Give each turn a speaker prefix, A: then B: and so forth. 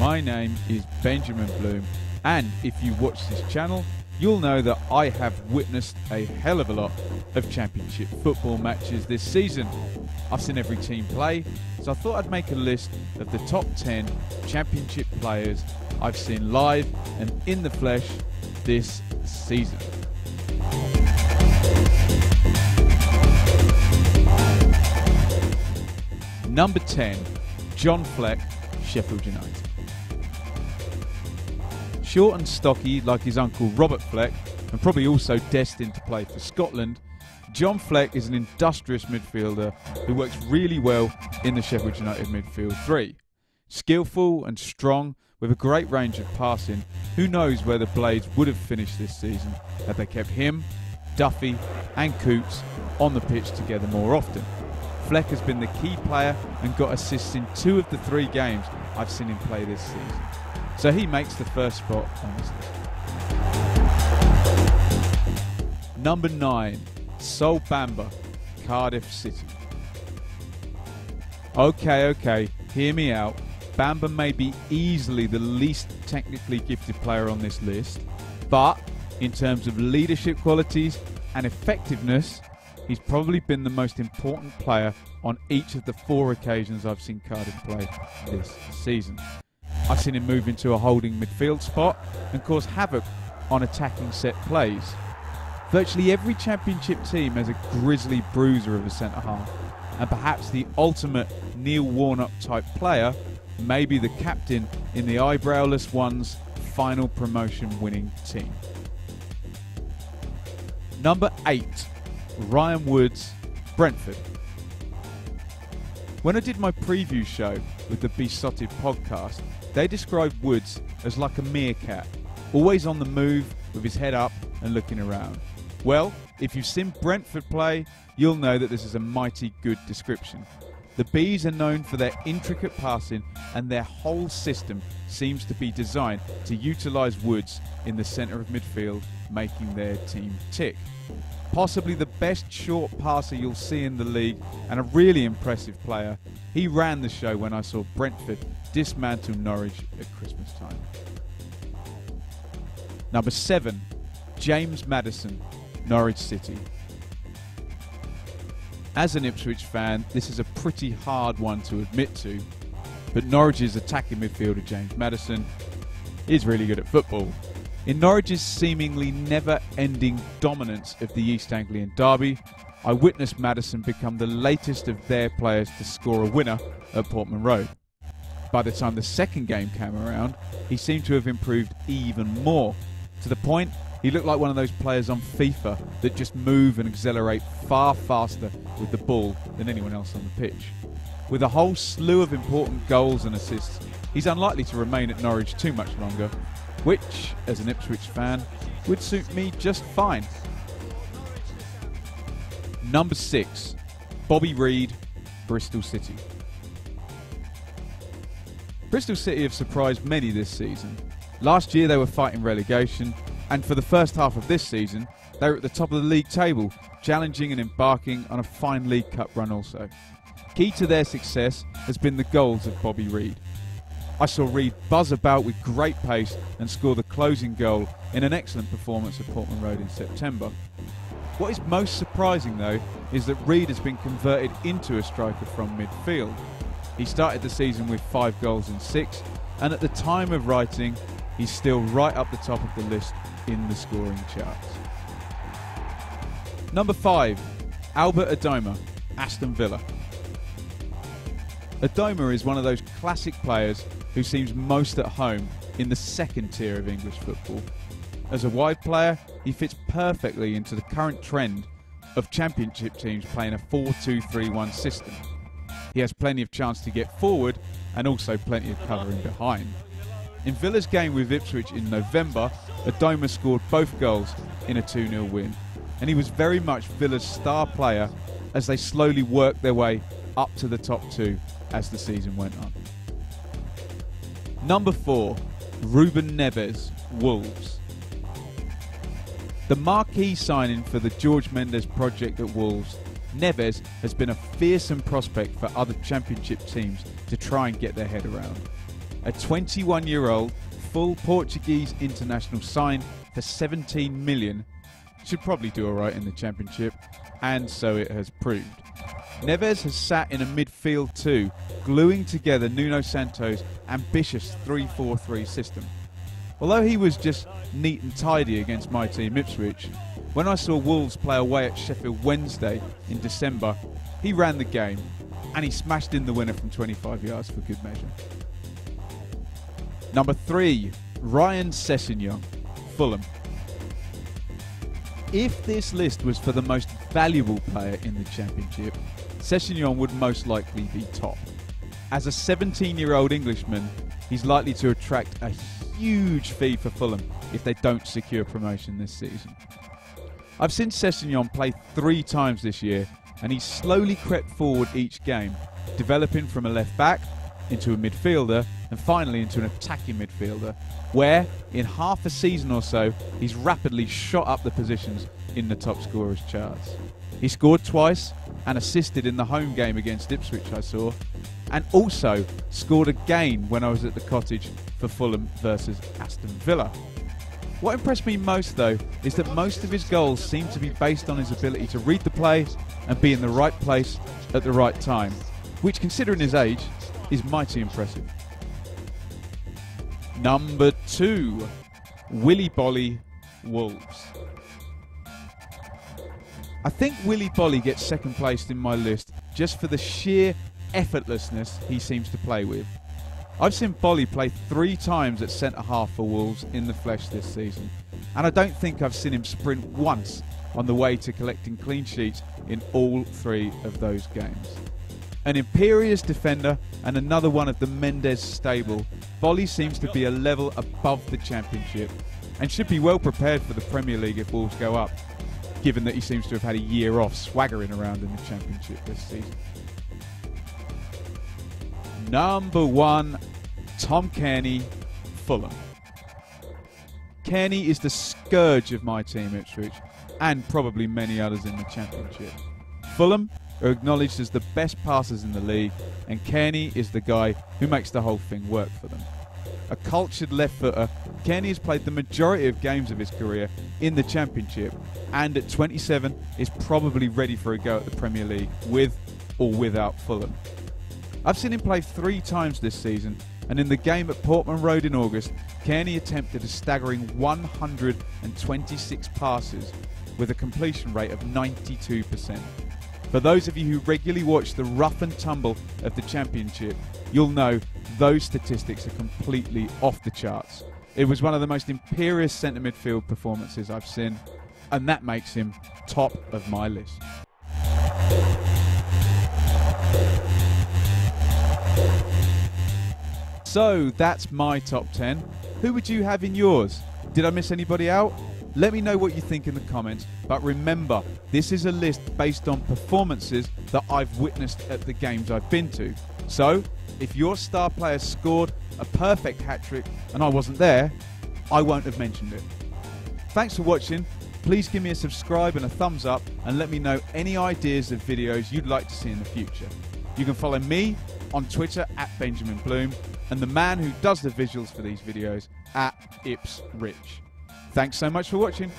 A: My name is Benjamin Bloom, and if you watch this channel, you'll know that I have witnessed a hell of a lot of Championship football matches this season. I've seen every team play, so I thought I'd make a list of the top 10 Championship players I've seen live and in the flesh this season. Number 10, John Fleck, Sheffield United. Short and stocky like his uncle Robert Fleck, and probably also destined to play for Scotland, John Fleck is an industrious midfielder who works really well in the Sheffield United midfield three. Skillful and strong with a great range of passing, who knows where the Blades would have finished this season had they kept him, Duffy and Coots on the pitch together more often. Fleck has been the key player and got assists in 2 of the 3 games I've seen him play this season. So he makes the first spot on this list. Number 9, Sol Bamba, Cardiff City. Okay, hear me out. Bamba may be easily the least technically gifted player on this list, but in terms of leadership qualities and effectiveness, he's probably been the most important player on each of the 4 occasions I've seen Cardiff play this season. I've seen him move into a holding midfield spot and cause havoc on attacking set plays. Virtually every Championship team has a grisly bruiser of a centre-half, and perhaps the ultimate Neil Warnock type player may be the captain in the eyebrowless one's final promotion winning team. Number 8, Ryan Woods, Brentford. When I did my preview show with the Besotted podcast, they described Woods as like a meerkat, always on the move with his head up and looking around. Well, if you've seen Brentford play, you'll know that this is a mighty good description. The Bees are known for their intricate passing, and their whole system seems to be designed to utilise Woods in the centre of midfield, making their team tick. Possibly the best short passer you'll see in the league and a really impressive player, he ran the show when I saw Brentford dismantle Norwich at Christmas time. Number 7, James Maddison, Norwich City. As an Ipswich fan, this is a pretty hard one to admit to, but Norwich's attacking midfielder James Maddison is really good at football. In Norwich's seemingly never-ending dominance of the East Anglian derby, I witnessed Maddison become the latest of their players to score a winner at Portman Road. By the time the second game came around, he seemed to have improved even more, to the point he looked like one of those players on FIFA that just move and accelerate far faster with the ball than anyone else on the pitch. With a whole slew of important goals and assists, he's unlikely to remain at Norwich too much longer, which, as an Ipswich fan, would suit me just fine. Number 6, Bobby Reid, Bristol City. Bristol City have surprised many this season. Last year they were fighting relegation, and for the first half of this season, they were at the top of the league table, challenging and embarking on a fine League Cup run also. Key to their success has been the goals of Bobby Reid. I saw Reid buzz about with great pace and score the closing goal in an excellent performance at Portman Road in September. What is most surprising though is that Reid has been converted into a striker from midfield. He started the season with 5 goals and 6, and at the time of writing, he's still right up the top of the list in the scoring charts. Number 5, Albert Adomah, Aston Villa. Adomah is one of those classic players who seems most at home in the second tier of English football. As a wide player, he fits perfectly into the current trend of Championship teams playing a 4-2-3-1 system. He has plenty of chance to get forward and also plenty of cover in behind. In Villa's game with Ipswich in November, Adomah scored both goals in a 2-0 win, and he was very much Villa's star player as they slowly worked their way up to the top 2 as the season went on. Number 4, Ruben Neves, Wolves. The marquee signing for the George Mendes project at Wolves, Neves has been a fearsome prospect for other Championship teams to try and get their head around. a 21-year-old full Portuguese international signed for 17 million should probably do alright in the Championship, and so it has proved. Neves has sat in a midfield too, gluing together Nuno Santo's ambitious 3-4-3 system. Although he was just neat and tidy against my team Ipswich, when I saw Wolves play away at Sheffield Wednesday in December, he ran the game and he smashed in the winner from 25 yards for good measure. Number 3, Ryan Sessegnon, Fulham. If this list was for the most valuable player in the Championship, Sessegnon would most likely be top. As a 17-year-old Englishman, he's likely to attract a huge fee for Fulham if they don't secure promotion this season. I've seen Sessegnon play 3 times this year, and he's slowly crept forward each game, developing from a left back into a midfielder and finally into an attacking midfielder, where in half a season or so he's rapidly shot up the positions in the top scorers charts. He scored twice and assisted in the home game against Ipswich I saw, and also scored again when I was at the Cottage for Fulham versus Aston Villa. What impressed me most though is that most of his goals seem to be based on his ability to read the play and be in the right place at the right time, which considering his age is mighty impressive. Number 2, Willy Bolly, Wolves. I think Willy Bolly gets second place in my list just for the sheer effortlessness he seems to play with. I've seen Bolly play 3 times at centre-half for Wolves in the flesh this season, and I don't think I've seen him sprint once on the way to collecting clean sheets in all 3 of those games. An imperious defender and another one of the Mendes stable, Bolly seems to be a level above the Championship and should be well prepared for the Premier League if Wolves go up, given that he seems to have had a year off swaggering around in the Championship this season. Number 1, Tom Cairney, Fulham. Cairney is the scourge of my team Ipswich, and probably many others in the Championship. Fulham are acknowledged as the best passers in the league, and Cairney is the guy who makes the whole thing work for them. A cultured left footer, Cairney has played the majority of games of his career in the Championship, and at 27 is probably ready for a go at the Premier League with or without Fulham. I've seen him play 3 times this season, and in the game at Portman Road in August, Cairney attempted a staggering 126 passes with a completion rate of 92%. For those of you who regularly watch the rough and tumble of the Championship, you'll know those statistics are completely off the charts. It was one of the most imperious centre midfield performances I've seen, and that makes him top of my list. So that's my top 10. Who would you have in yours? Did I miss anybody out? Let me know what you think in the comments, but remember, this is a list based on performances that I've witnessed at the games I've been to. So, if your star player scored a perfect hat-trick and I wasn't there, I won't have mentioned it. Thanks for watching. Please give me a subscribe and a thumbs up, and let me know any ideas of videos you'd like to see in the future. You can follow me on Twitter at Benjamin Bloom, and the man who does the visuals for these videos at Ips Rich. Thanks so much for watching.